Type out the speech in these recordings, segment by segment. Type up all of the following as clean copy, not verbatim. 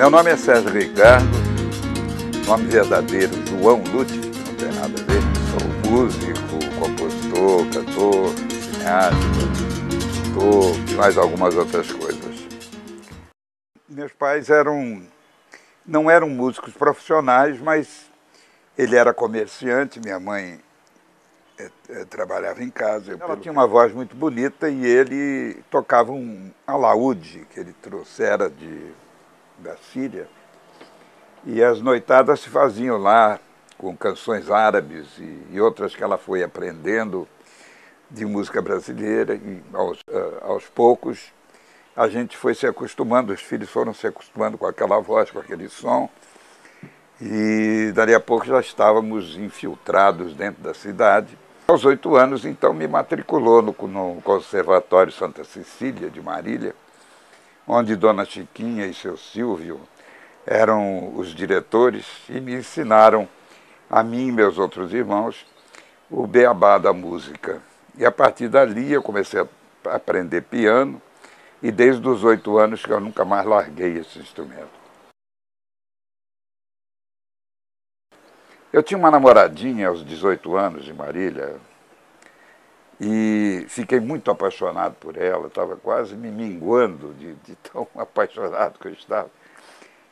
Meu nome é Sérgio Ricardo, nome verdadeiro João Lute, que não tem nada a ver. Sou músico, compositor, cantor, cineasta, escritor e mais algumas outras coisas. Meus pais não eram músicos profissionais, mas ele era comerciante, minha mãe trabalhava em casa. Ela tinha uma voz muito bonita e ele tocava um alaúde que ele trouxera da Síria. E as noitadas se faziam lá com canções árabes e outras que ela foi aprendendo de música brasileira. E aos poucos a gente foi se acostumando, os filhos foram se acostumando com aquela voz, com aquele som. E dali a pouco já estávamos infiltrados dentro da cidade. Aos 8 anos, então, me matriculou no Conservatório Santa Cecília de Marília, onde Dona Chiquinha e seu Silvio eram os diretores e me ensinaram, a mim e meus outros irmãos, o beabá da música. E a partir dali eu comecei a aprender piano e desde os 8 anos que eu nunca mais larguei esse instrumento. Eu tinha uma namoradinha aos 18 anos de Marília e fiquei muito apaixonado por ela, estava quase me minguando de tão apaixonado que eu estava.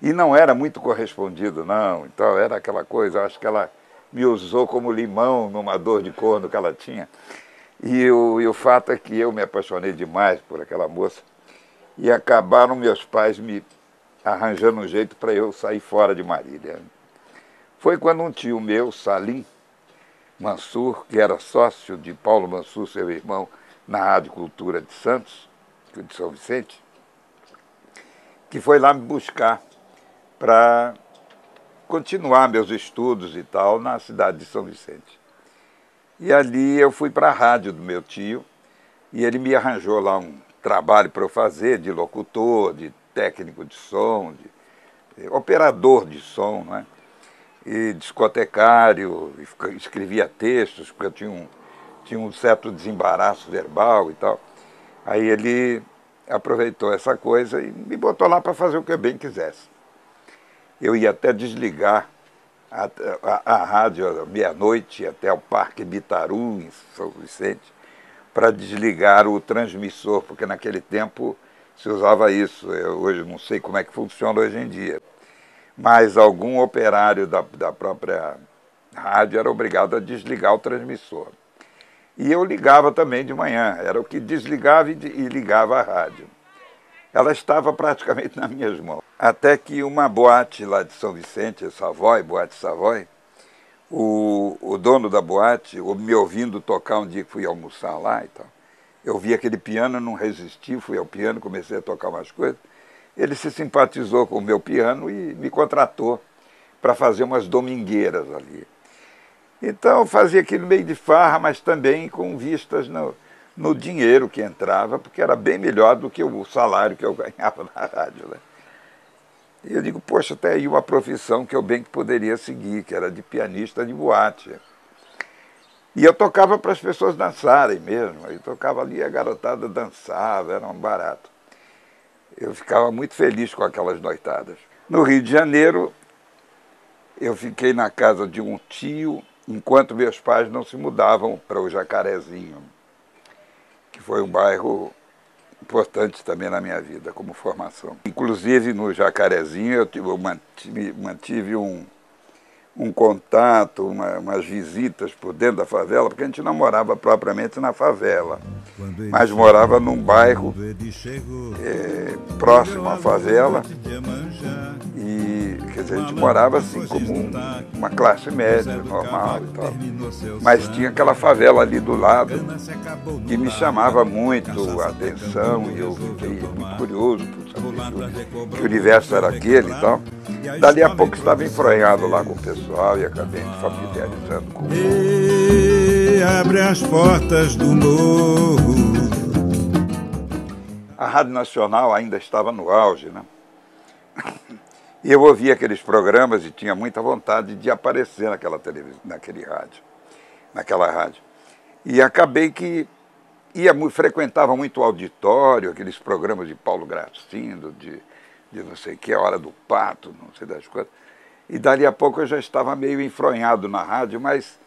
E não era muito correspondido, não, então era aquela coisa, acho que ela me usou como limão numa dor de corno que ela tinha. E o fato é que eu me apaixonei demais por aquela moça e acabaram meus pais me arranjando um jeito para eu sair fora de Marília. Foi quando um tio meu, Salim Mansur, que era sócio de Paulo Mansur, seu irmão, na Rádio Cultura de Santos, de São Vicente, que foi lá me buscar para continuar meus estudos e tal na cidade de São Vicente. E ali eu fui para a rádio do meu tio e ele me arranjou lá um trabalho para eu fazer de locutor, de técnico de som, de operador de som, não é? E discotecário, escrevia textos, porque eu tinha um certo desembaraço verbal e tal. Aí ele aproveitou essa coisa e me botou lá para fazer o que eu bem quisesse. Eu ia até desligar a rádio à meia-noite, até o Parque Bitaru, em São Vicente, para desligar o transmissor, porque naquele tempo se usava isso. Eu hoje não sei como é que funciona hoje em dia. Mas algum operário da própria rádio era obrigado a desligar o transmissor. E eu ligava também de manhã, era o que desligava e ligava a rádio. Ela estava praticamente nas minhas mãos. Até que uma boate lá de São Vicente, Savoy, Boate Savoy, o dono da boate, me ouvindo tocar um dia que fui almoçar lá e tal, eu vi aquele piano, não resisti, fui ao piano, comecei a tocar umas coisas. Ele se simpatizou com o meu piano e me contratou para fazer umas domingueiras ali. Então eu fazia aquilo meio de farra, mas também com vistas no dinheiro que entrava, porque era bem melhor do que o salário que eu ganhava na rádio, né? E eu digo, poxa, até aí uma profissão que eu bem que poderia seguir, que era de pianista de boate. E eu tocava para as pessoas dançarem mesmo, eu tocava ali, a garotada dançava, era um barato. Eu ficava muito feliz com aquelas noitadas. No Rio de Janeiro, eu fiquei na casa de um tio, enquanto meus pais não se mudavam para o Jacarezinho, que foi um bairro importante também na minha vida, como formação. Inclusive, no Jacarezinho, eu mantive um contato, umas visitas por dentro da favela, porque a gente não morava propriamente na favela, mas morava num bairro próximo à favela e, quer dizer, a gente morava assim como uma classe média, normal e tal. Mas tinha aquela favela ali do lado que me chamava muito a atenção e eu fiquei muito curioso por saber que universo era aquele e tal. Dali a pouco estava enfronhado lá com o pessoal e acabei me familiarizando com o e abre as portas do morro. A Rádio Nacional ainda estava no auge, né? E eu ouvia aqueles programas e tinha muita vontade de aparecer naquela televisão, naquela rádio. E acabei que frequentava muito o auditório, aqueles programas de Paulo Gracindo, de não sei o que, a hora do pato, não sei das coisas. E dali a pouco eu já estava meio enfronhado na rádio, mas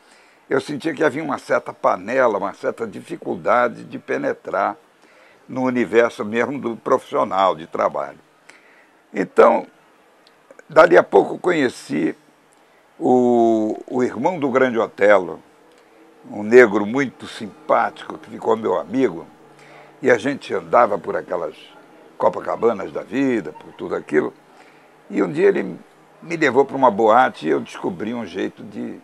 eu sentia que havia uma certa panela, uma certa dificuldade de penetrar no universo mesmo do profissional, de trabalho. Então, dali a pouco eu conheci o irmão do Grande Otelo, um negro muito simpático que ficou meu amigo, e a gente andava por aquelas Copacabanas da vida, por tudo aquilo, e um dia ele me levou para uma boate e eu descobri um jeito de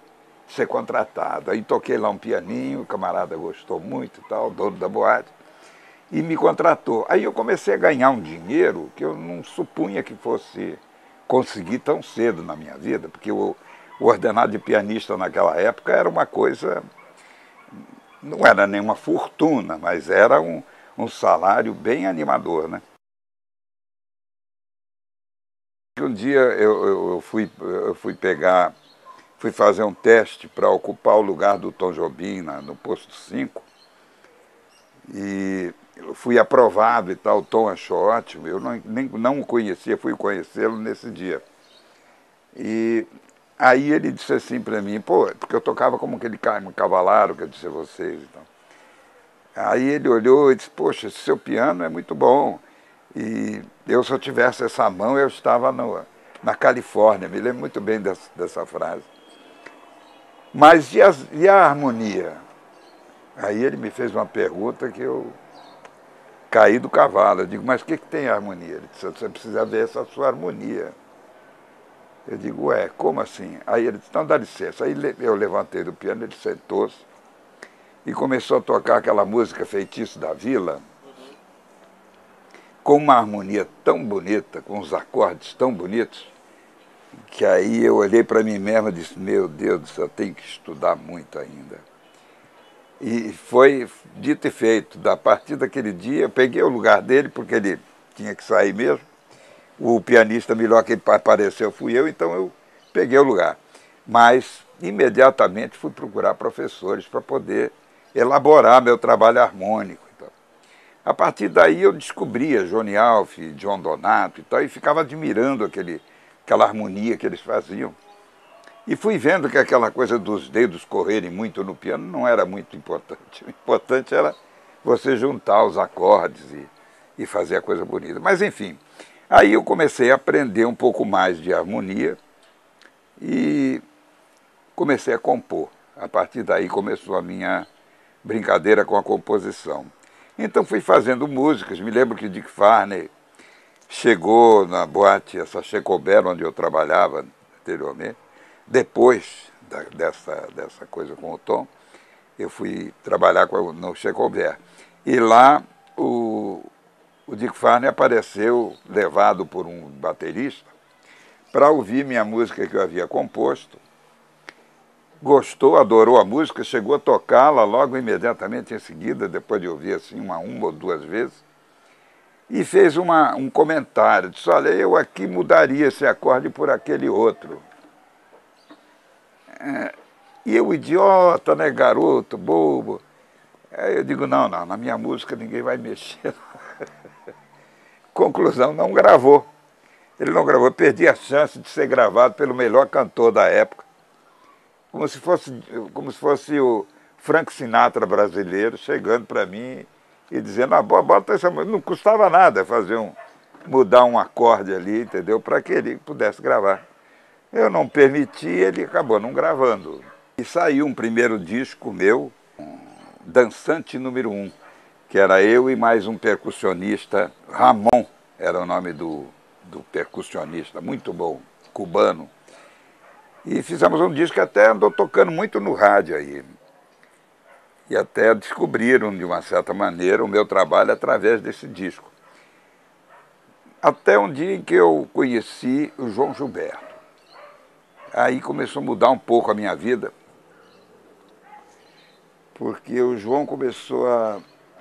ser contratado. Aí toquei lá um pianinho, o camarada gostou muito e tal, dono da boate, e me contratou. Aí eu comecei a ganhar um dinheiro que eu não supunha que fosse conseguir tão cedo na minha vida, porque o ordenado de pianista naquela época era uma coisa, não era nenhuma fortuna, mas era um salário bem animador, né? Um dia eu fui fazer um teste para ocupar o lugar do Tom Jobim no posto 5 e eu fui aprovado e tal, o Tom achou ótimo, eu não o conhecia, fui conhecê-lo nesse dia. E aí ele disse assim para mim, pô, porque eu tocava como aquele cavalaro que eu disse a vocês e tal. Aí ele olhou e disse, poxa, esse seu piano é muito bom. E eu, se eu tivesse essa mão, eu estava na Califórnia, me lembro muito bem dessa frase. Mas e a harmonia? Aí ele me fez uma pergunta que eu caí do cavalo. Eu digo, mas o que tem harmonia? Ele disse, você precisa ver essa sua harmonia. Eu digo, ué, como assim? Aí ele disse, não, dá licença. Aí eu levantei do piano, ele sentou-se e começou a tocar aquela música Feitiço da Vila, com uma harmonia tão bonita, com uns acordes tão bonitos, que aí eu olhei para mim mesmo e disse, meu Deus do céu, eu tenho que estudar muito ainda. E foi dito e feito. A partir daquele dia, eu peguei o lugar dele, porque ele tinha que sair mesmo. O pianista melhor que ele apareceu fui eu, então eu peguei o lugar. Mas, imediatamente, fui procurar professores para poder elaborar meu trabalho harmônico. A partir daí eu descobria Johnny Alf, John Donato e tal, e ficava admirando aquela harmonia que eles faziam. E fui vendo que aquela coisa dos dedos correrem muito no piano não era muito importante. O importante era você juntar os acordes e fazer a coisa bonita. Mas enfim, aí eu comecei a aprender um pouco mais de harmonia e comecei a compor. A partir daí começou a minha brincadeira com a composição. Então fui fazendo músicas, me lembro que Dick Farney chegou na boate, essa Checobel, onde eu trabalhava anteriormente, depois dessa coisa com o Tom, eu fui trabalhar no Checobel. E lá o Dick Farney apareceu, levado por um baterista, para ouvir minha música que eu havia composto. Gostou, adorou a música, chegou a tocá-la logo imediatamente em seguida, depois de ouvir assim uma ou duas vezes, e fez um comentário, disse, olha, eu aqui mudaria esse acorde por aquele outro. E eu, idiota, né, garoto, bobo. Aí eu digo, não, na minha música ninguém vai mexer. Conclusão, não gravou. Ele não gravou, eu perdi a chance de ser gravado pelo melhor cantor da época, como se fosse o Frank Sinatra brasileiro chegando para mim e dizendo, bota essa música. Não custava nada mudar um acorde ali, entendeu? Para que ele pudesse gravar. Eu não permiti, ele acabou não gravando. E saiu um primeiro disco meu, Dançante número 1, que era eu e mais um percussionista, Ramon, era o nome do percussionista, muito bom, cubano. E fizemos um disco que até andou tocando muito no rádio aí. E até descobriram, de uma certa maneira, o meu trabalho através desse disco. Até um dia em que eu conheci o João Gilberto. Aí começou a mudar um pouco a minha vida, porque o João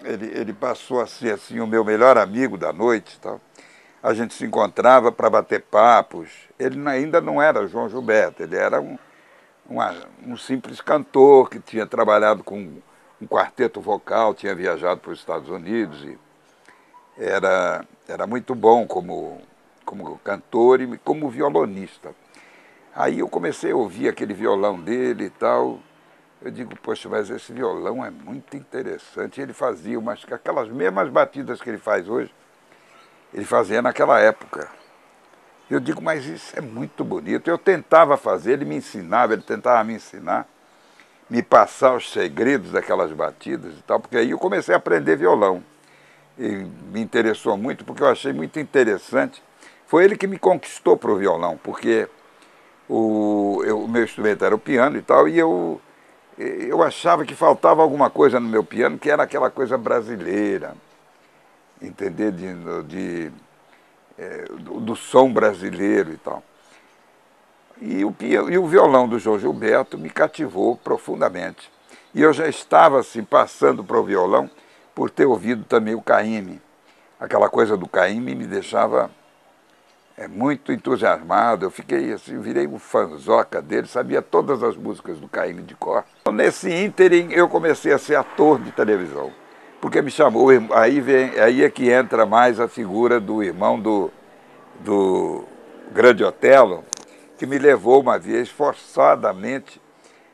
ele passou a ser assim, o meu melhor amigo da noite, tal. A gente se encontrava para bater papos. Ele ainda não era João Gilberto, ele era um simples cantor que tinha trabalhado com um quarteto vocal, tinha viajado para os Estados Unidos e era muito bom como como cantor e como violonista. Aí eu comecei a ouvir aquele violão dele e tal. Eu digo, poxa, mas esse violão é muito interessante. Ele fazia aquelas mesmas batidas que ele faz hoje, ele fazia naquela época. Eu digo, mas isso é muito bonito. Eu tentava fazer, ele me ensinava, ele tentava me ensinar, me passar os segredos daquelas batidas e tal, porque aí eu comecei a aprender violão. E me interessou muito, porque eu achei muito interessante. Foi ele que me conquistou para o violão, porque o meu instrumento era o piano e tal, e eu achava que faltava alguma coisa no meu piano, que era aquela coisa brasileira, entender? Do som brasileiro e tal. E o violão do João Gilberto me cativou profundamente. E eu já estava assim, passando para o violão por ter ouvido também o Caymmi. Aquela coisa do Caymmi me deixava muito entusiasmado. Eu fiquei assim, virei um fanzoca dele, sabia todas as músicas do Caymmi de cor. Nesse ínterim eu comecei a ser ator de televisão, porque me chamou, aí é que entra mais a figura do irmão do Grande Otelo, que me levou uma vez forçadamente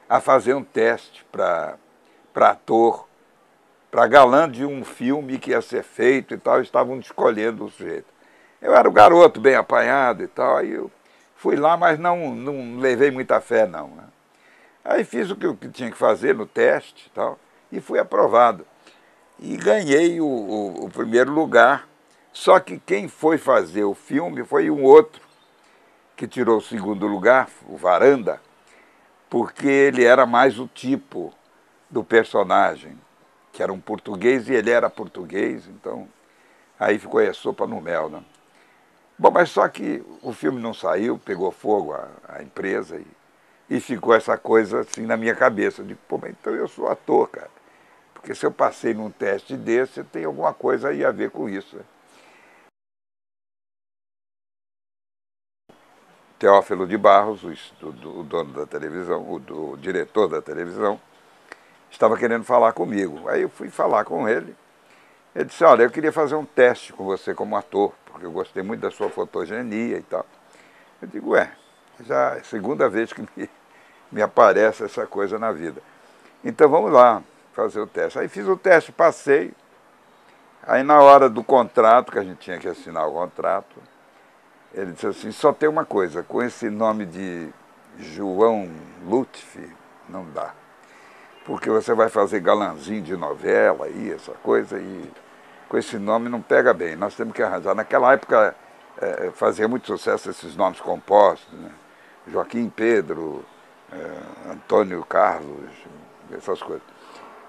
a fazer um teste para ator, para galã de um filme que ia ser feito e tal, estavam escolhendo o sujeito. Eu era um garoto bem apanhado e tal, aí eu fui lá, mas não levei muita fé não, né? Aí fiz o que tinha que fazer no teste e tal, e fui aprovado. E ganhei o primeiro lugar, só que quem foi fazer o filme foi um outro, que tirou o segundo lugar, o Varanda, porque ele era mais o tipo do personagem, que era um português e ele era português, então aí ficou a sopa no mel, né? Bom, mas só que o filme não saiu, pegou fogo a empresa e ficou essa coisa assim na minha cabeça. Eu digo, pô, mas então eu sou ator, cara. Porque se eu passei num teste desse, tem alguma coisa aí a ver com isso, né? Teófilo de Barros, o dono da televisão, o diretor da televisão, estava querendo falar comigo. Aí eu fui falar com ele. Ele disse, olha, eu queria fazer um teste com você como ator, porque eu gostei muito da sua fotogenia e tal. Eu digo, já é a segunda vez que me aparece essa coisa na vida. Então vamos lá fazer o teste. Aí fiz o teste, passei. Aí na hora do contrato, que a gente tinha que assinar o contrato, ele disse assim, só tem uma coisa, com esse nome de João Lutfi, não dá. Porque você vai fazer galanzinho de novela e essa coisa, e com esse nome não pega bem. Nós temos que arranjar. Naquela época fazia muito sucesso esses nomes compostos, né? Joaquim Pedro, Antônio Carlos, essas coisas.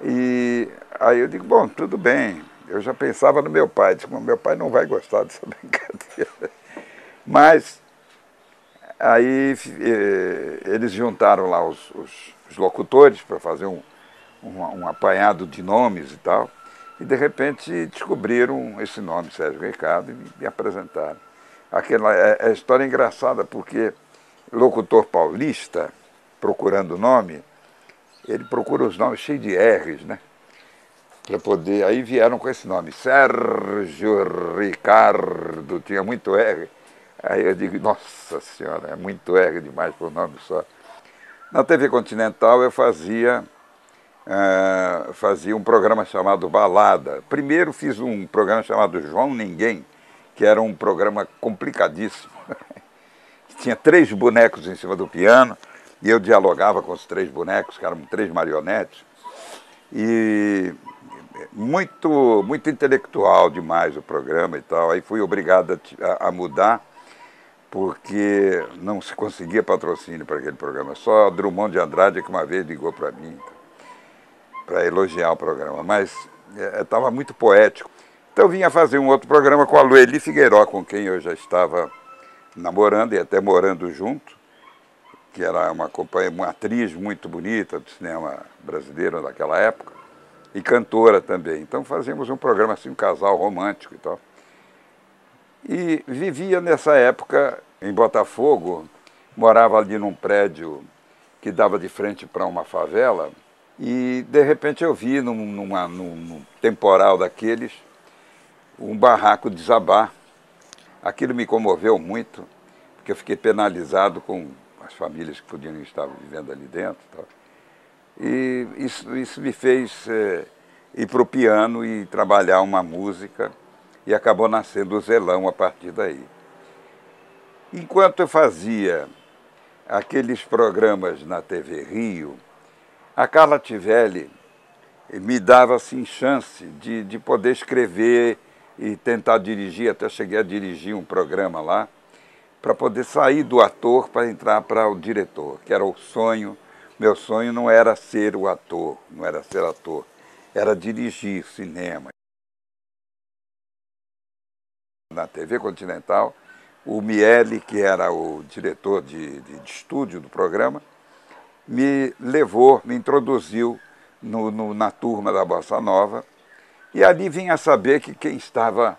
E aí eu digo, bom, tudo bem. Eu já pensava no meu pai, disse, meu pai não vai gostar dessa brincadeira. Mas aí eles juntaram lá os locutores para fazer um apanhado de nomes e tal, e de repente descobriram esse nome, Sérgio Ricardo, e me apresentaram. A história é engraçada, porque locutor paulista, procurando nome, ele procura os nomes cheios de R's, né? Para poder. Aí vieram com esse nome, Sérgio Ricardo, tinha muito R. Aí eu digo, nossa senhora, é muito R demais por nome só. Na TV Continental eu fazia um programa chamado Balada. Primeiro fiz um programa chamado João Ninguém, que era um programa complicadíssimo. Tinha 3 bonecos em cima do piano, e eu dialogava com os 3 bonecos, que eram 3 marionetes. E muito intelectual demais o programa e tal. Aí fui obrigado a mudar, porque não se conseguia patrocínio para aquele programa. Só Drummond de Andrade que uma vez ligou para mim para elogiar o programa, mas estava muito poético. Então eu vinha fazer um outro programa com a Lueli Figueiró, com quem eu já estava namorando e até morando junto, que era uma atriz muito bonita do cinema brasileiro daquela época, e cantora também. Então fazíamos um programa assim, um casal romântico e tal. E vivia nessa época em Botafogo, morava ali num prédio que dava de frente para uma favela, e de repente eu vi num temporal daqueles um barraco desabar Aquilo me comoveu muito, porque eu fiquei penalizado com as famílias que podiam estar vivendo ali dentro. Tal. E isso me fez ir para o piano e trabalhar uma música, e acabou nascendo o Zelão a partir daí. Enquanto eu fazia aqueles programas na TV Rio, a Carla Tivelli me dava assim, chance de poder escrever e tentar dirigir, até cheguei a dirigir um programa lá, para poder sair do ator para entrar para o diretor, que era o sonho. Meu sonho não era ser o ator, não era ser ator, era dirigir cinema. Na TV Continental, o Miele, que era o diretor de estúdio do programa, me levou, me introduziu na turma da Bossa Nova, e ali vinha saber que quem estava,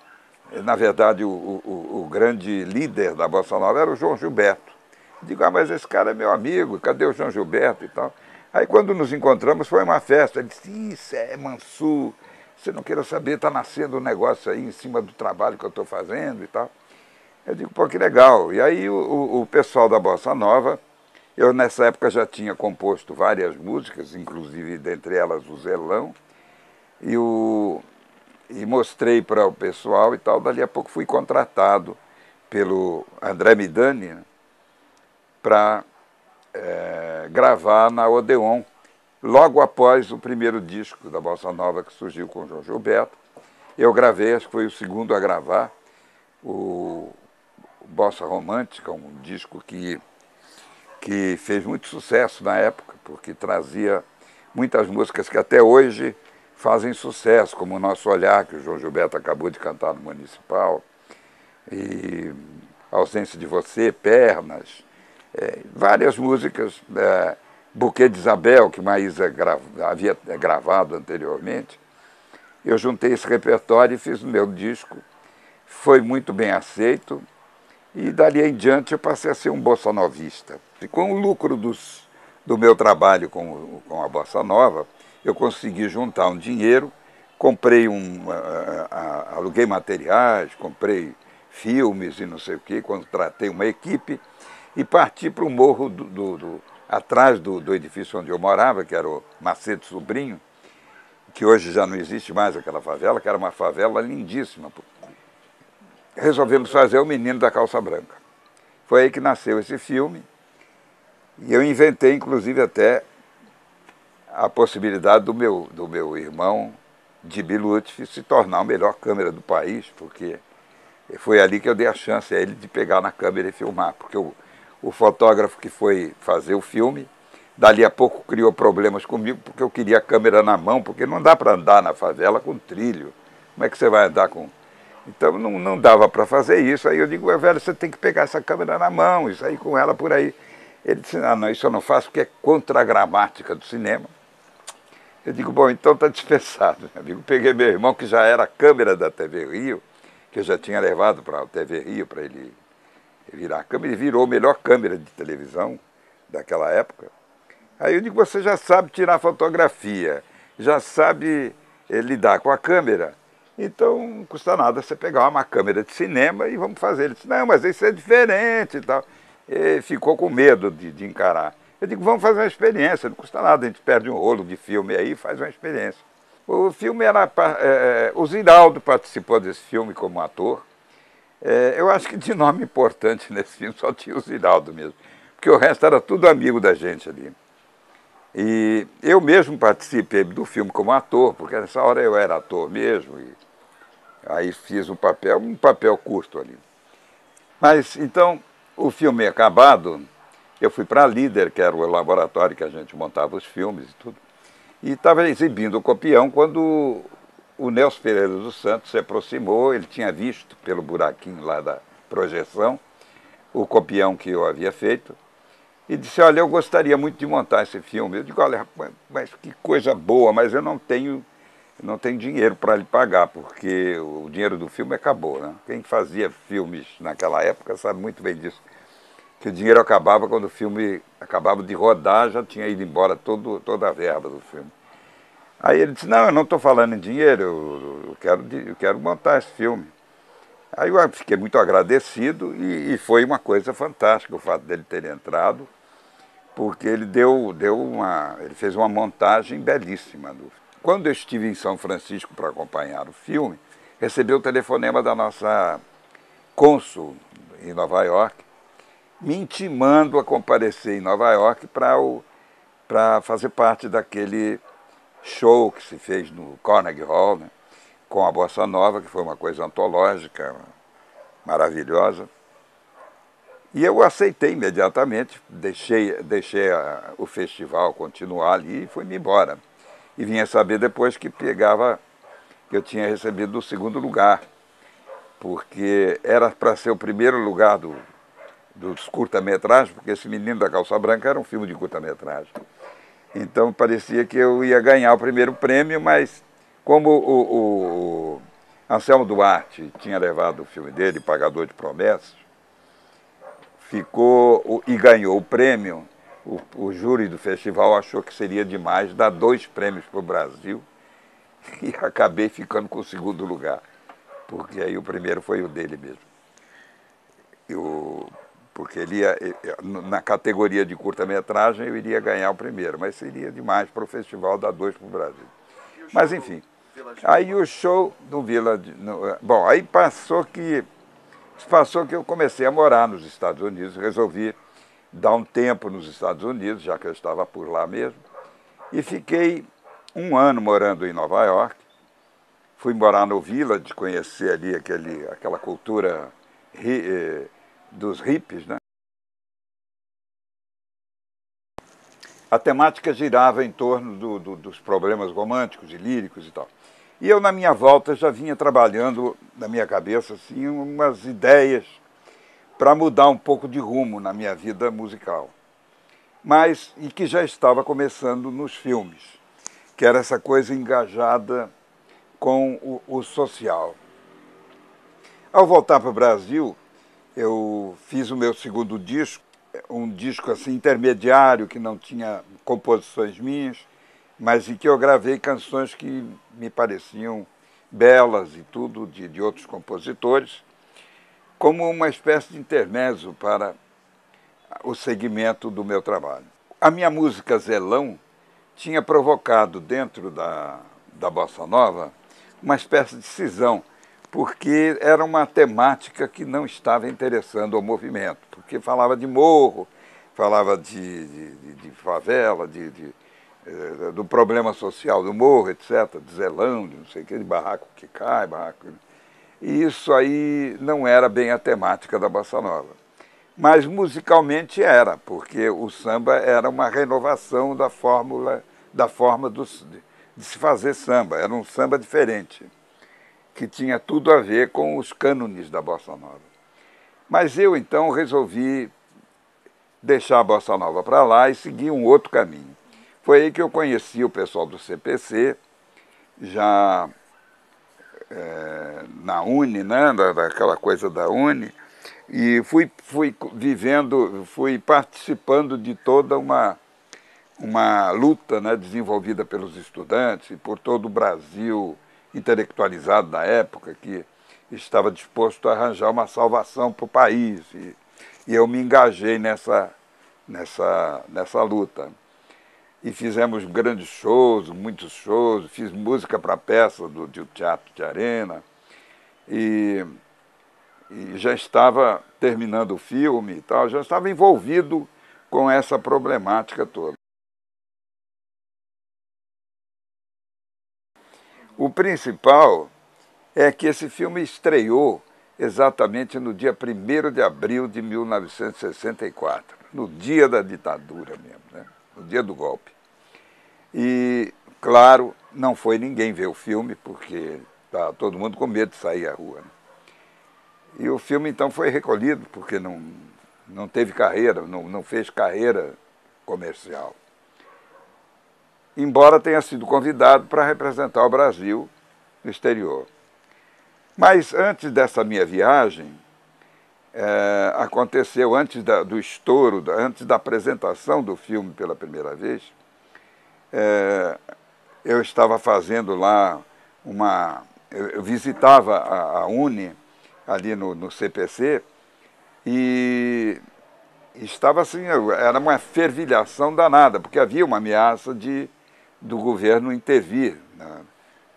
na verdade, o grande líder da Bossa Nova era o João Gilberto. Digo, mas esse cara é meu amigo, cadê o João Gilberto e tal? Aí quando nos encontramos foi uma festa, ele disse, isso é Mansu, você não queira saber, está nascendo um negócio aí em cima do trabalho que eu estou fazendo e tal. Eu digo, pô, que legal. E aí o pessoal da Bossa Nova, eu nessa época já tinha composto várias músicas, inclusive dentre elas o Zelão, e mostrei para o pessoal e tal. Dali a pouco fui contratado pelo André Midani, né, para gravar na Odeon, logo após o primeiro disco da Bossa Nova que surgiu com o João Gilberto. Eu gravei, acho que foi o segundo a gravar, o Bossa Romântica, um disco que fez muito sucesso na época, porque trazia muitas músicas que até hoje fazem sucesso, como O Nosso Olhar, que o João Gilberto acabou de cantar no Municipal, e Ausência de Você, Pernas, várias músicas, Buquê de Isabel, que Maísa havia gravado anteriormente. Eu juntei esse repertório e fiz o meu disco, foi muito bem aceito, e dali em diante eu passei a ser um bossanovista. E com o lucro do meu trabalho com a Bossa Nova, eu consegui juntar um dinheiro, comprei aluguei materiais, comprei filmes e não sei o quê, contratei uma equipe e parti para o morro atrás do edifício onde eu morava, que era o Macedo Sobrinho, que hoje já não existe mais aquela favela, que era uma favela lindíssima. Resolvemos fazer O Menino da Calça Branca. Foi aí que nasceu esse filme, e eu inventei, inclusive, até a possibilidade do meu irmão, Dibi Lutfi, se tornar o melhor câmera do país, porque foi ali que eu dei a chance a ele de pegar na câmera e filmar, porque o fotógrafo que foi fazer o filme, dali a pouco criou problemas comigo, porque eu queria a câmera na mão, porque não dá para andar na favela com trilho. Como é que você vai andar com... Então não dava para fazer isso. Aí eu digo, velho, você tem que pegar essa câmera na mão e sair com ela por aí. Ele disse, não, isso eu não faço porque é contra a gramática do cinema. Eu digo, bom, então está dispensado. Eu digo, peguei meu irmão, que já era a câmera da TV Rio, que eu já tinha levado para a TV Rio para ele virar a câmera, ele virou a melhor câmera de televisão daquela época. Aí eu digo, você já sabe tirar fotografia, já sabe lidar com a câmera, então não custa nada você pegar uma câmera de cinema e vamos fazer. Ele disse, não, mas isso é diferente e tal. E ficou com medo de encarar. Eu digo, vamos fazer uma experiência, não custa nada, a gente perde um rolo de filme aí e faz uma experiência. O filme era... o Ziraldo participou desse filme como ator. Eu acho que de nome importante nesse filme só tinha o Ziraldo mesmo, porque o resto era tudo amigo da gente ali. E eu mesmo participei do filme como ator, porque nessa hora eu era ator mesmo, e aí fiz um papel curto ali. Mas então, o filme acabado, eu fui para a Líder, que era o laboratório que a gente montava os filmes e tudo, e estava exibindo o copião quando o Nelson Pereira dos Santos se aproximou. Ele tinha visto pelo buraquinho lá da projeção o copião que eu havia feito, e disse, olha, eu gostaria muito de montar esse filme. Eu digo, olha, mas que coisa boa, mas eu não tenho dinheiro para lhe pagar, porque o dinheiro do filme acabou, né? Quem fazia filmes naquela época sabe muito bem disso, que o dinheiro acabava quando o filme acabava de rodar, já tinha ido embora toda a verba do filme. Aí ele disse, não, eu não estou falando em dinheiro, eu quero montar esse filme. Aí eu fiquei muito agradecido e foi uma coisa fantástica o fato dele ter entrado, porque ele ele fez uma montagem belíssima. Quando eu estive em São Francisco para acompanhar o filme, recebi o telefonema da nossa cônsul em Nova York, me intimando a comparecer em Nova York para fazer parte daquele show que se fez no Carnegie Hall, né, com a Bossa Nova, que foi uma coisa antológica, maravilhosa. E eu aceitei imediatamente, deixei o festival continuar ali e fui-me embora. E vinha saber depois que que eu tinha recebido o segundo lugar, porque era para ser o primeiro lugar dos curta-metragens, porque esse Menino da Calça Branca era um filme de curta-metragem. Então parecia que eu ia ganhar o primeiro prêmio, mas como o Anselmo Duarte tinha levado o filme dele, Pagador de Promessas, e ganhou o prêmio, o júri do festival achou que seria demais dar 2 prêmios para o Brasil e acabei ficando com o segundo lugar, porque aí o primeiro foi o dele mesmo. Porque na categoria de curta-metragem eu iria ganhar o primeiro, mas seria demais para o festival dar 2 para o Brasil. Mas enfim, aí o show do Village... Bom, aí passou que eu comecei a morar nos Estados Unidos, resolvi dar um tempo nos Estados Unidos, já que eu estava por lá mesmo, e fiquei 1 ano morando em Nova York. Fui morar no Village, conhecer ali aquela cultura dos hippies, né? A temática girava em torno dos problemas românticos e líricos e tal. E eu, na minha volta, já vinha trabalhando na minha cabeça assim, umas ideias para mudar um pouco de rumo na minha vida musical. E que já estava começando nos filmes, que era essa coisa engajada com o social. Ao voltar para o Brasil, eu fiz o meu segundo disco, um disco assim intermediário, que não tinha composições minhas, mas em que eu gravei canções que me pareciam belas e tudo, de outros compositores, como uma espécie de intermezzo para o segmento do meu trabalho. A minha música Zelão tinha provocado dentro da Bossa Nova uma espécie de cisão, porque era uma temática que não estava interessando ao movimento, porque falava de morro, falava de favela, do problema social do morro, etc., de zelão, de não sei o que, de barraco que cai, barraco... E isso aí não era bem a temática da Bossa Nova. Mas musicalmente era, porque o samba era uma renovação da forma de se fazer samba, era um samba diferente, que tinha tudo a ver com os cânones da Bossa Nova. Mas eu, então, resolvi deixar a Bossa Nova para lá e seguir um outro caminho. Foi aí que eu conheci o pessoal do CPC, já na Uni, né, daquela coisa da Uni, e fui participando de toda uma luta, né, desenvolvida pelos estudantes e por todo o Brasil intelectualizado da época, que estava disposto a arranjar uma salvação para o país. E eu me engajei nessa luta. E fizemos grandes shows, muitos shows, fiz música para peça do Teatro de Arena, e já estava terminando o filme e tal, já estava envolvido com essa problemática toda. O principal é que esse filme estreou exatamente no dia 1º de abril de 1964, no dia da ditadura mesmo, né? No dia do golpe. E, claro, não foi ninguém ver o filme, porque estava todo mundo com medo de sair à rua, né? E o filme, então, foi recolhido, porque não teve carreira, não fez carreira comercial. Embora tenha sido convidado para representar o Brasil no exterior. Mas antes dessa minha viagem, aconteceu, antes do estouro, antes da apresentação do filme pela primeira vez, eu estava fazendo lá eu visitava a Uni ali no CPC, e estava assim, era uma fervilhação danada, porque havia uma ameaça do governo intervir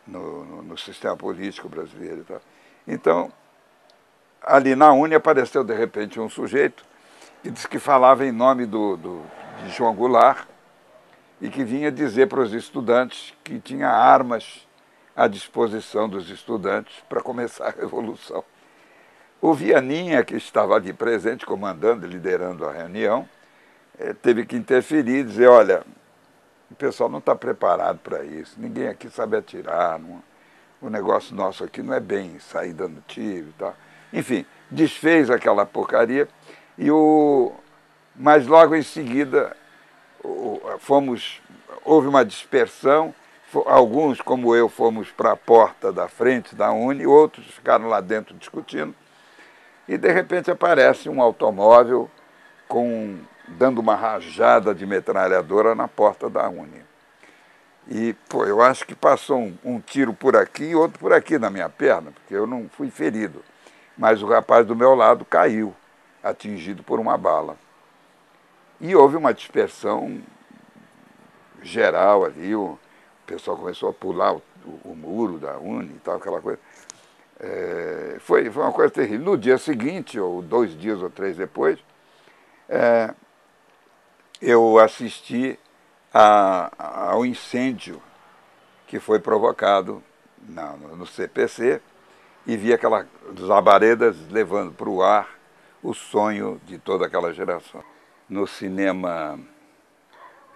no sistema político brasileiro e tal. Então, ali na Uni apareceu de repente um sujeito que disse que falava em nome de João Goulart e que vinha dizer para os estudantes que tinha armas à disposição dos estudantes para começar a Revolução. O Vianinha, que estava ali presente, comandando, liderando a reunião, teve que interferir e dizer, olha, o pessoal não está preparado para isso, ninguém aqui sabe atirar, o negócio nosso aqui não é bem sair dando tiro e tal. Enfim, desfez aquela porcaria, mas logo em seguida houve uma dispersão, alguns, como eu, fomos para a porta da frente da Uni, outros ficaram lá dentro discutindo, e de repente aparece um automóvel dando uma rajada de metralhadora na porta da Uni. E, eu acho que passou um tiro por aqui e outro por aqui na minha perna, porque eu não fui ferido. Mas o rapaz do meu lado caiu, atingido por uma bala. E houve uma dispersão geral ali, o pessoal começou a pular o muro da Uni e tal, aquela coisa. Foi uma coisa terrível. No dia seguinte, ou 2 dias ou 3 depois, eu assisti ao incêndio que foi provocado no CPC e vi aquelas labaredas levando para o ar o sonho de toda aquela geração. No cinema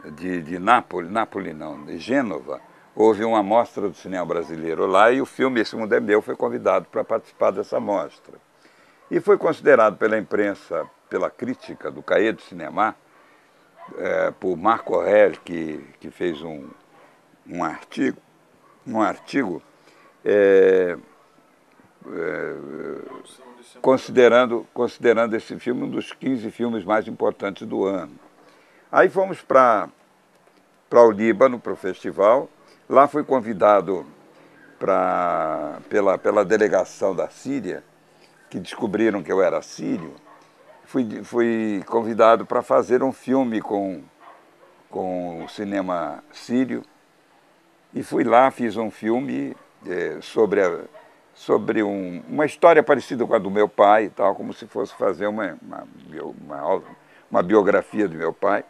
de Nápoles não, de Gênova, houve uma mostra do cinema brasileiro lá e o filme Esse Mundo é Meu foi convidado para participar dessa mostra. E foi considerado pela imprensa, pela crítica do Cahiers du Cinéma, por Marco Aurèle, que fez um artigo considerando esse filme um dos 15 filmes mais importantes do ano. Aí fomos para o Líbano, para o festival. Lá fui convidado pela delegação da Síria, que descobriram que eu era sírio. Fui convidado para fazer um filme com o cinema sírio. E fui lá, fiz um filme sobre uma história parecida com a do meu pai, e tal, como se fosse fazer uma biografia do meu pai.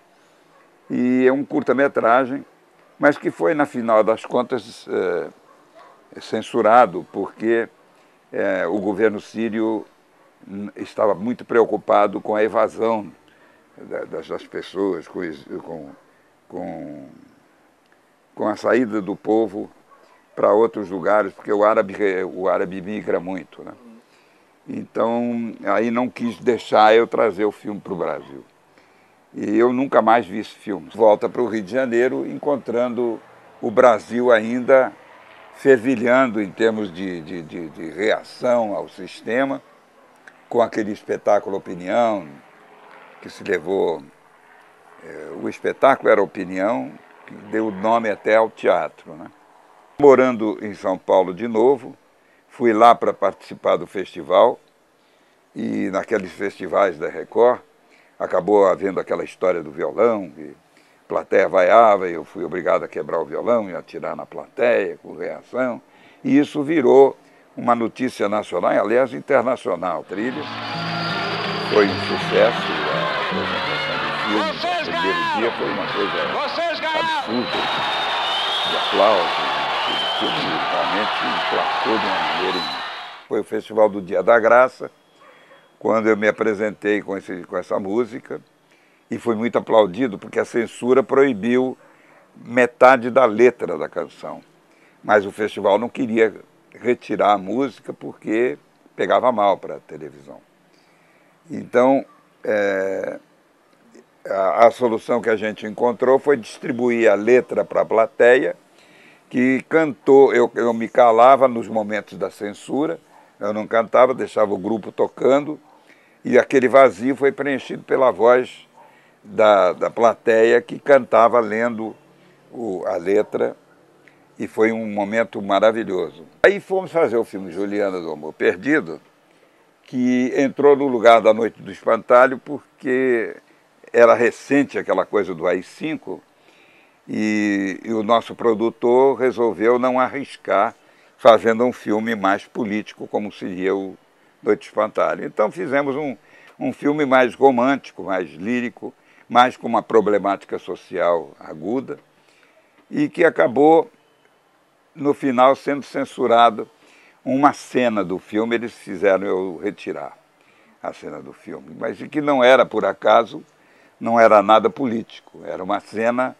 E é um curta-metragem, mas que foi, na final das contas, censurado, porque o governo sírio estava muito preocupado com a evasão das pessoas, com a saída do povo para outros lugares, porque o árabe migra muito, né? Então, aí não quis deixar eu trazer o filme para o Brasil. E eu nunca mais vi esse filme. Volta para o Rio de Janeiro, encontrando o Brasil ainda fervilhando em termos de reação ao sistema, com aquele espetáculo Opinião, que se levou... o espetáculo era Opinião, que deu nome até ao teatro, né? Morando em São Paulo de novo, fui lá para participar do festival, e naqueles festivais da Record, acabou havendo aquela história do violão, que a plateia vaiava, e eu fui obrigado a quebrar o violão e atirar na plateia, com reação, e isso virou uma notícia nacional, aliás, internacional. Trilha foi um sucesso, a apresentação do filme no primeiro dia foi uma coisa absurda, de aplausos. O filme realmente emplacou de uma maneira. Foi o Festival do Dia da Graça, quando eu me apresentei com essa música, e fui muito aplaudido, porque a censura proibiu metade da letra da canção. Mas o festival não queria retirar a música porque pegava mal para a televisão. Então, a solução que a gente encontrou foi distribuir a letra para a plateia, que cantou, eu me calava nos momentos da censura, eu não cantava, deixava o grupo tocando, e aquele vazio foi preenchido pela voz da plateia, que cantava lendo a letra, e foi um momento maravilhoso. Aí fomos fazer o filme Juliana do Amor Perdido, que entrou no lugar da Noite do Espantalho porque era recente aquela coisa do AI-5 e o nosso produtor resolveu não arriscar fazendo um filme mais político como seria o Noite do Espantalho. Então fizemos um filme mais romântico, mais lírico, mais com uma problemática social aguda e que acabou, no final, sendo censurado. Uma cena do filme eles fizeram eu retirar, a cena do filme, mas que não era, por acaso, não era nada político, era uma cena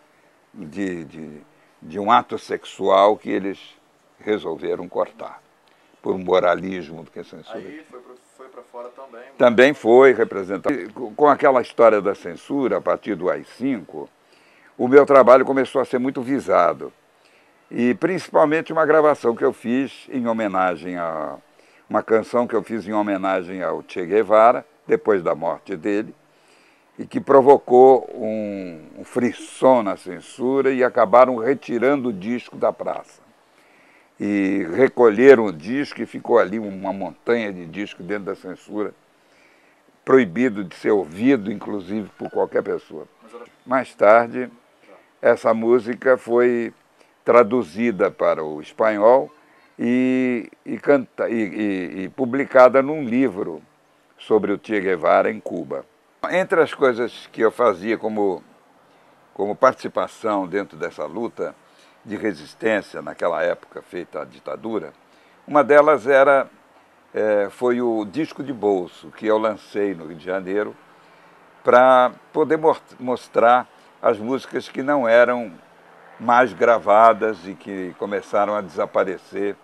de um ato sexual que eles resolveram cortar, por um moralismo do que censura. Aí foi para fora também. Também foi representado. Com aquela história da censura, a partir do AI-5, o meu trabalho começou a ser muito visado. E principalmente uma gravação que eu fiz em homenagem a uma canção que eu fiz em homenagem ao Che Guevara, depois da morte dele, e que provocou um frisson na censura e acabaram retirando o disco da praça. E recolheram o disco e ficou ali uma montanha de disco dentro da censura, proibido de ser ouvido, inclusive, por qualquer pessoa. Mais tarde, essa música foi traduzida para o espanhol e publicada num livro sobre o Che Guevara em Cuba. Entre as coisas que eu fazia como participação dentro dessa luta de resistência naquela época feita a ditadura, uma delas foi o disco de bolso que eu lancei no Rio de Janeiro para poder mostrar as músicas que não eram mais gravadas e que começaram a desaparecer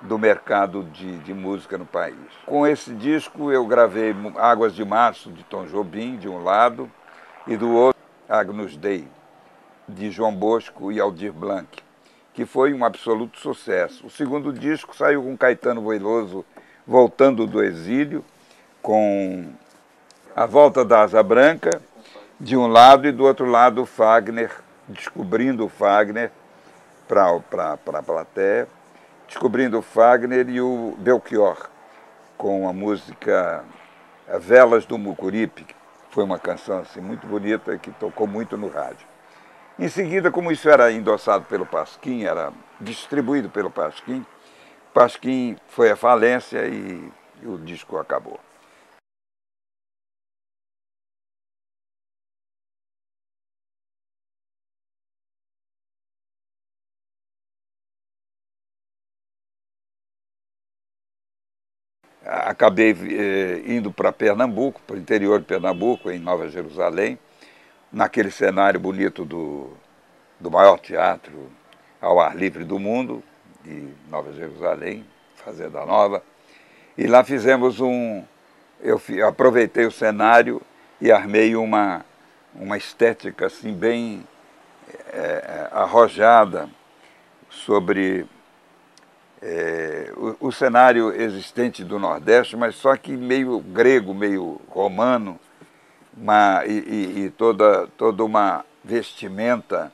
do mercado de música no país. Com esse disco eu gravei Águas de Março, de Tom Jobim, de um lado, e do outro Agnus Dei, de João Bosco e Aldir Blanc, que foi um absoluto sucesso. O segundo disco saiu com Caetano Veloso voltando do exílio, com A Volta da Asa Branca, de um lado, e do outro lado Fagner, descobrindo o Fagner para a plateia, descobrindo o Fagner e o Belchior, com a música Velas do Mucuripe, que foi uma canção assim, muito bonita e que tocou muito no rádio. Em seguida, como isso era endossado pelo Pasquim, era distribuído pelo Pasquim, Pasquim foi à falência e o disco acabou. Acabei indo para Pernambuco, para o interior de Pernambuco, em Nova Jerusalém, naquele cenário bonito do maior teatro ao ar livre do mundo, de Nova Jerusalém, Fazenda Nova. E lá fizemos eu aproveitei o cenário e armei uma estética assim, bem arrojada sobre o cenário existente do Nordeste, mas só que meio grego, meio romano, e toda uma vestimenta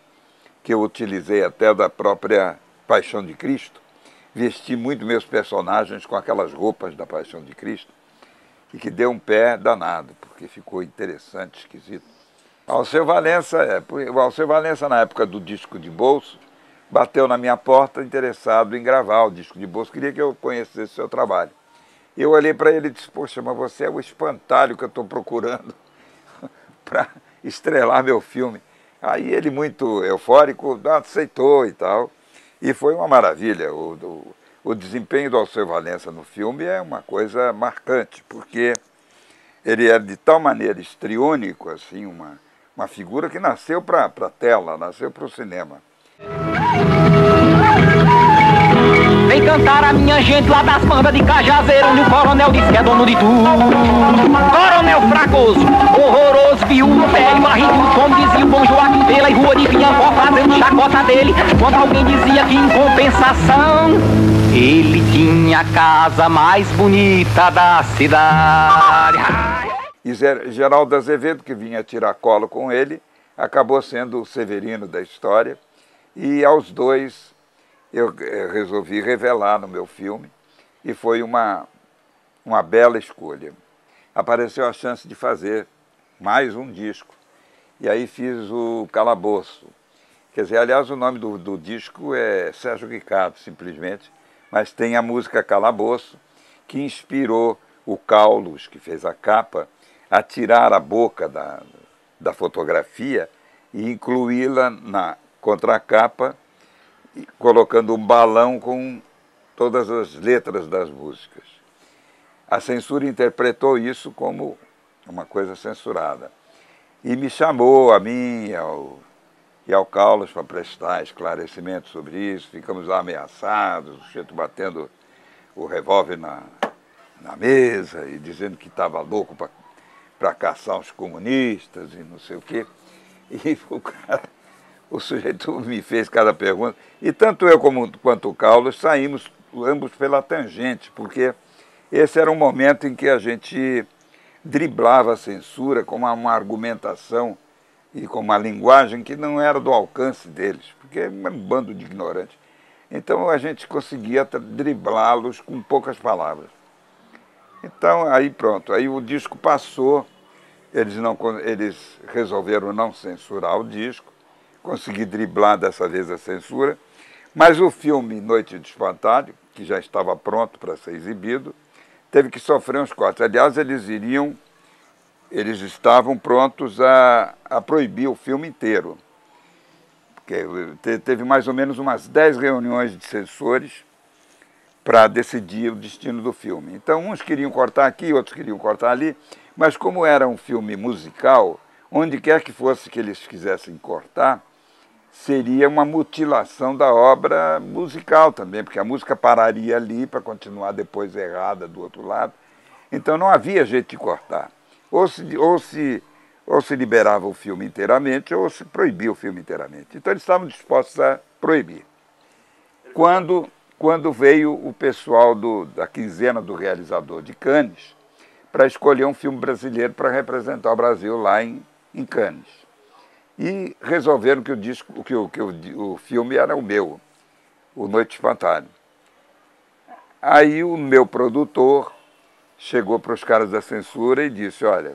que eu utilizei até da própria Paixão de Cristo. Vesti muito meus personagens com aquelas roupas da Paixão de Cristo e que deu um pé danado, porque ficou interessante, esquisito. O Alceu Valença, na época do disco de bolso, bateu na minha porta interessado em gravar o disco de bolso, queria que eu conhecesse o seu trabalho. Eu olhei para ele e disse, poxa, mas você é o espantalho que eu estou procurando para estrelar meu filme. Aí ele, muito eufórico, aceitou e tal, e foi uma maravilha. O desempenho do Alceu Valença no filme é uma coisa marcante, porque ele é de tal maneira histriônico, assim, uma figura que nasceu para a tela, nasceu para o cinema. Vem cantar a minha gente lá das bandas de Cajazeiro, onde o coronel diz que é dono de tudo. Coronel fracoso, horroroso, viúvo, velho, barrigudo, como dizia o bom Joaquim pela rua de Pinhambó, fazendo chacota dele, quando alguém dizia que em compensação ele tinha a casa mais bonita da cidade. E Geraldo Azevedo, que vinha tirar colo com ele, acabou sendo o Severino da história, e aos dois eu resolvi revelar no meu filme, e foi uma uma bela escolha. Apareceu a chance de fazer mais um disco. E aí fiz o Calabouço. Quer dizer, aliás, o nome do disco é Sérgio Ricardo, simplesmente, mas tem a música Calabouço, que inspirou o Carlos, que fez a capa, a tirar a boca da fotografia e incluí-la na contracapa, colocando um balão com todas as letras das músicas. A censura interpretou isso como uma coisa censurada. E me chamou, a mim e ao Carlos, para prestar esclarecimento sobre isso. Ficamos lá ameaçados, o sujeito batendo o revólver na mesa e dizendo que estava louco para caçar os comunistas e não sei o quê. E o sujeito me fez cada pergunta. E tanto eu quanto o Carlos saímos ambos pela tangente, porque esse era um momento em que a gente driblava a censura com uma argumentação e com uma linguagem que não era do alcance deles, porque é um bando de ignorantes. Então a gente conseguia driblá-los com poucas palavras. Então aí pronto, aí o disco passou, eles resolveram não censurar o disco, consegui driblar dessa vez a censura, mas o filme Noite de Espantalho, que já estava pronto para ser exibido, teve que sofrer uns cortes. Aliás, eles estavam prontos a proibir o filme inteiro. Porque teve mais ou menos umas 10 reuniões de censores para decidir o destino do filme. Então, uns queriam cortar aqui, outros queriam cortar ali, mas como era um filme musical, onde quer que fosse que eles quisessem cortar, seria uma mutilação da obra musical também, porque a música pararia ali para continuar depois errada do outro lado. Então não havia jeito de cortar. Ou se liberava o filme inteiramente, ou se proibia o filme inteiramente. Então eles estavam dispostos a proibir. Quando veio o pessoal da quinzena do realizador de Cannes para escolher um filme brasileiro para representar o Brasil lá em Cannes. E resolveram que o filme era o meu, o Noite de Espantalho. Aí o meu produtor chegou para os caras da censura e disse, olha,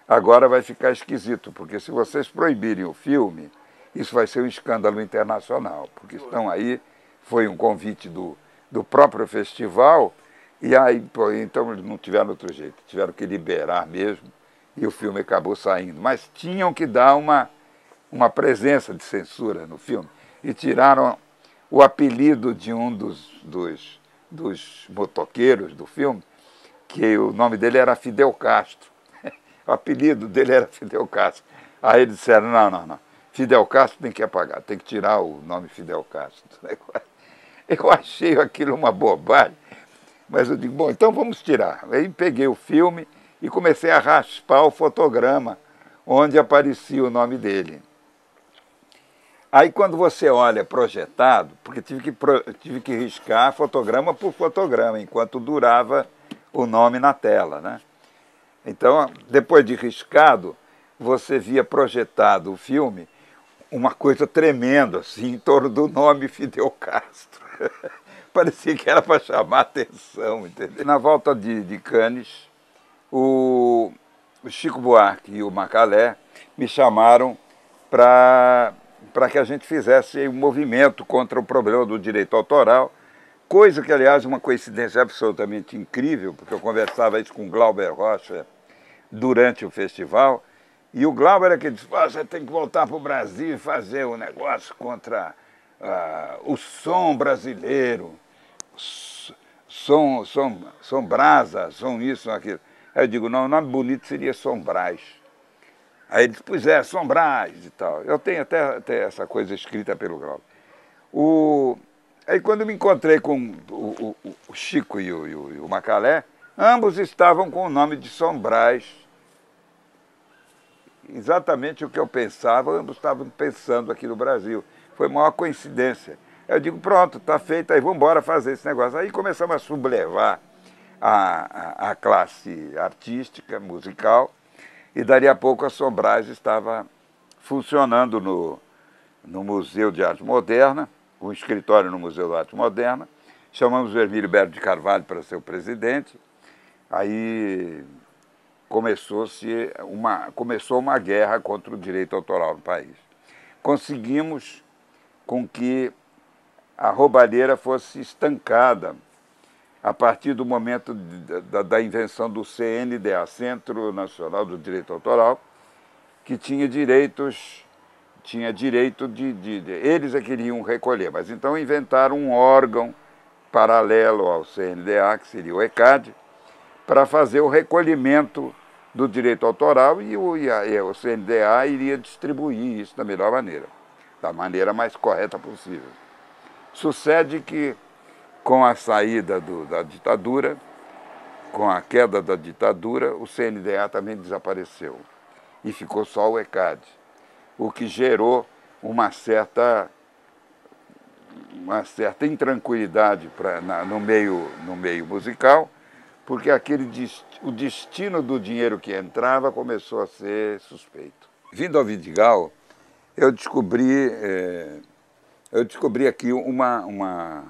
agora vai ficar esquisito, porque se vocês proibirem o filme, isso vai ser um escândalo internacional, porque estão aí, foi um convite do próprio festival, e aí, então eles não tiveram outro jeito, tiveram que liberar mesmo, e o filme acabou saindo. Mas tinham que dar uma presença de censura no filme, e tiraram o apelido de um dos motoqueiros do filme, que o nome dele era Fidel Castro. O apelido dele era Fidel Castro. Aí eles disseram, não, Fidel Castro tem que apagar, tem que tirar o nome Fidel Castro. Eu achei aquilo uma bobagem, mas eu digo, bom, então vamos tirar. Aí peguei o filme e comecei a raspar o fotograma onde aparecia o nome dele. Aí quando você olha projetado, porque tive que riscar fotograma por fotograma, enquanto durava o nome na tela, né? Então, depois de riscado, você via projetado o filme, uma coisa tremenda, assim, em torno do nome Fidel Castro. Parecia que era para chamar a atenção, entendeu? Na volta de Cannes, o Chico Buarque e o Macalé me chamaram para que a gente fizesse um movimento contra o problema do direito autoral, coisa que, aliás, é uma coincidência absolutamente incrível, porque eu conversava isso com o Glauber Rocha durante o festival, e o Glauber é que disse, você tem que voltar para o Brasil e fazer um negócio contra o som brasileiro, som brasa, som isso, som aquilo. Aí eu digo, não, o nome bonito seria Som Brás. Aí ele disse, pois é, Som Brás e tal. Eu tenho até essa coisa escrita pelo Glauber. Aí quando eu me encontrei com o Chico e o Macalé, ambos estavam com o nome de Som Brás. Exatamente o que eu pensava, ambos estavam pensando aqui no Brasil. Foi a maior coincidência. Eu digo, pronto, está feito, aí vamos embora fazer esse negócio. Aí começamos a sublevar a classe artística, musical, e dali a pouco a Som Brás estava funcionando no Museu de Arte Moderna, um escritório no Museu de Arte Moderna. Chamamos o Hermílio Berto de Carvalho para ser o presidente. Aí começou uma guerra contra o direito autoral no país. Conseguimos com que a roubalheira fosse estancada a partir do momento da invenção do CNDA, Centro Nacional do Direito Autoral, que tinha direito eles é que iriam recolher, mas então inventaram um órgão paralelo ao CNDA, que seria o ECAD, para fazer o recolhimento do direito autoral e o CNDA iria distribuir isso da melhor maneira, da maneira mais correta possível. Sucede que, com a saída da ditadura, com a queda da ditadura, o CNDA também desapareceu e ficou só o ECAD, o que gerou uma certa intranquilidade no meio musical, porque o destino do dinheiro que entrava começou a ser suspeito. Vindo ao Vidigal, eu descobri aqui uma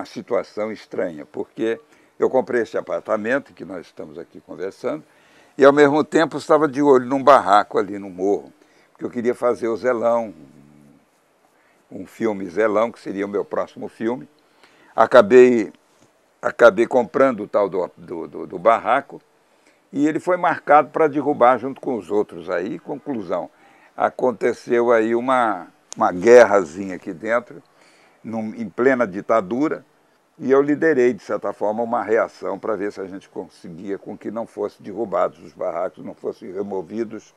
situação estranha, porque eu comprei esse apartamento que nós estamos aqui conversando e, ao mesmo tempo, estava de olho num barraco ali no morro, porque eu queria fazer o Zelão, um filme Zelão, que seria o meu próximo filme. Acabei comprando o tal do barraco e ele foi marcado para derrubar junto com os outros aí. Conclusão, aconteceu aí uma guerrazinha aqui dentro, em plena ditadura, e eu liderei, de certa forma, uma reação para ver se a gente conseguia com que não fossem derrubados os barracos, não fossem removidos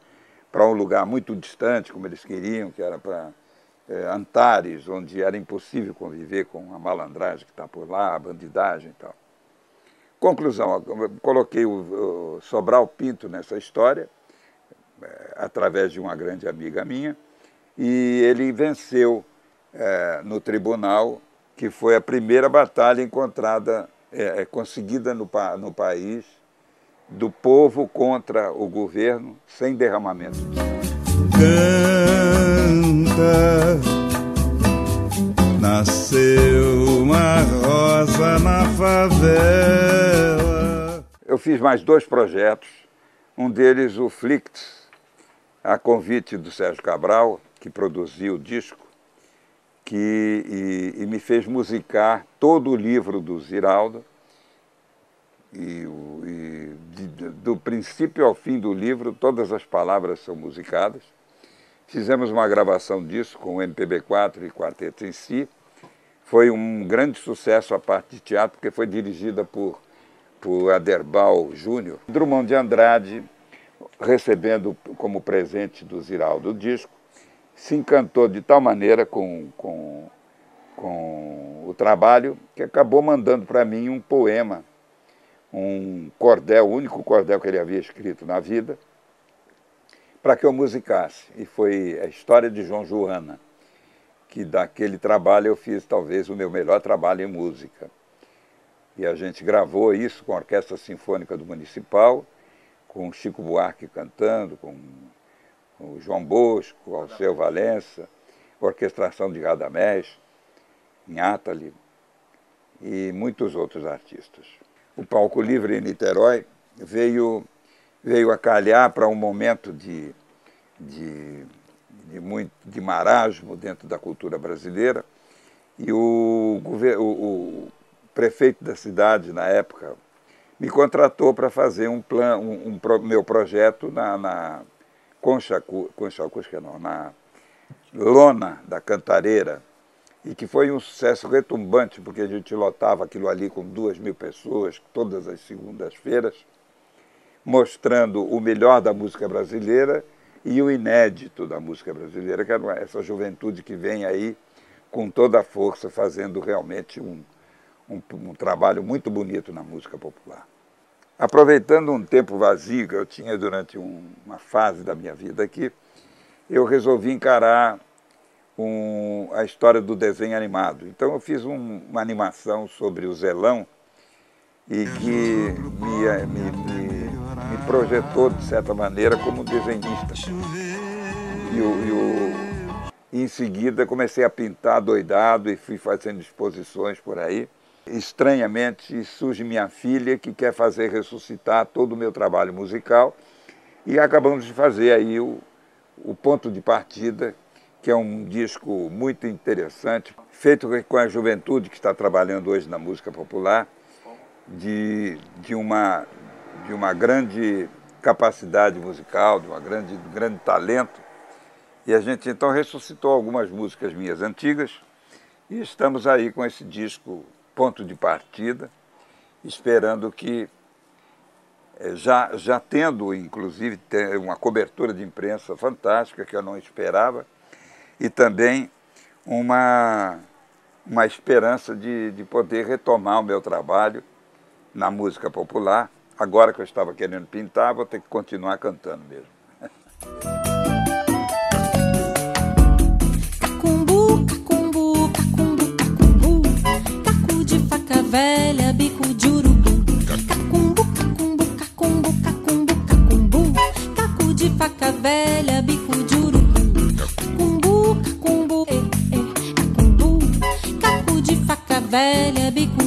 para um lugar muito distante, como eles queriam, que era para Antares, onde era impossível conviver com a malandragem que está por lá, a bandidagem e tal. Conclusão, coloquei o Sobral Pinto nessa história, através de uma grande amiga minha, e ele venceu no tribunal, que foi a primeira batalha conseguida no país, do povo contra o governo, sem derramamento de sangue. Canta, nasceu uma rosa na favela. Eu fiz mais 2 projetos, um deles o Flicts, a convite do Sérgio Cabral, que produziu o disco, e me fez musicar todo o livro do Ziraldo, do princípio ao fim do livro, todas as palavras são musicadas. Fizemos uma gravação disso com o MPB4 e quarteto em si. Foi um grande sucesso a parte de teatro, porque foi dirigida por Aderbal Júnior. Drummond de Andrade, recebendo como presente do Ziraldo o disco, se encantou de tal maneira com o trabalho que acabou mandando para mim um poema, um cordel, o único cordel que ele havia escrito na vida, para que eu musicasse. E foi a história de João Joana, que daquele trabalho eu fiz talvez o meu melhor trabalho em música. E a gente gravou isso com a Orquestra Sinfônica do Municipal, com o Chico Buarque cantando, com o João Bosco, o Alceu Valença, orquestração de Radamés, em Atali, e muitos outros artistas. O Palco Livre em Niterói veio a calhar para um momento de marasmo dentro da cultura brasileira, e o prefeito da cidade, na época, me contratou para fazer meu projeto na concha acústica, não, na lona da Cantareira, e que foi um sucesso retumbante, porque a gente lotava aquilo ali com 2.000 pessoas, todas as segundas-feiras, mostrando o melhor da música brasileira e o inédito da música brasileira, que é essa juventude que vem aí com toda a força, fazendo realmente um trabalho muito bonito na música popular. Aproveitando um tempo vazio que eu tinha durante uma fase da minha vida aqui, eu resolvi encarar a história do desenho animado. Então eu fiz uma animação sobre o Zelão e que me projetou, de certa maneira, como desenhista. E em seguida comecei a pintar doidado e fui fazendo exposições por aí. Estranhamente surge minha filha, que quer fazer ressuscitar todo o meu trabalho musical, e acabamos de fazer aí o Ponto de Partida, que é um disco muito interessante, feito com a juventude que está trabalhando hoje na música popular, de uma grande capacidade musical, de um grande talento. E a gente então ressuscitou algumas músicas minhas antigas e estamos aí com esse disco Ponto de Partida, esperando que, já tendo inclusive uma cobertura de imprensa fantástica, que eu não esperava, e também uma esperança de poder retomar o meu trabalho na música popular. Agora que eu estava querendo pintar, vou ter que continuar cantando mesmo. Cacumbu, cacumbu, cacumbu, cacumbu, caco de faca velha, bico de urubu. Cacumbu, cacumbu, cacumbu, cacumbu, cacumbu, caco de faca velha, bico de urubu. Cacumbu, cacumbu, cacumbu, caco de faca velha, bico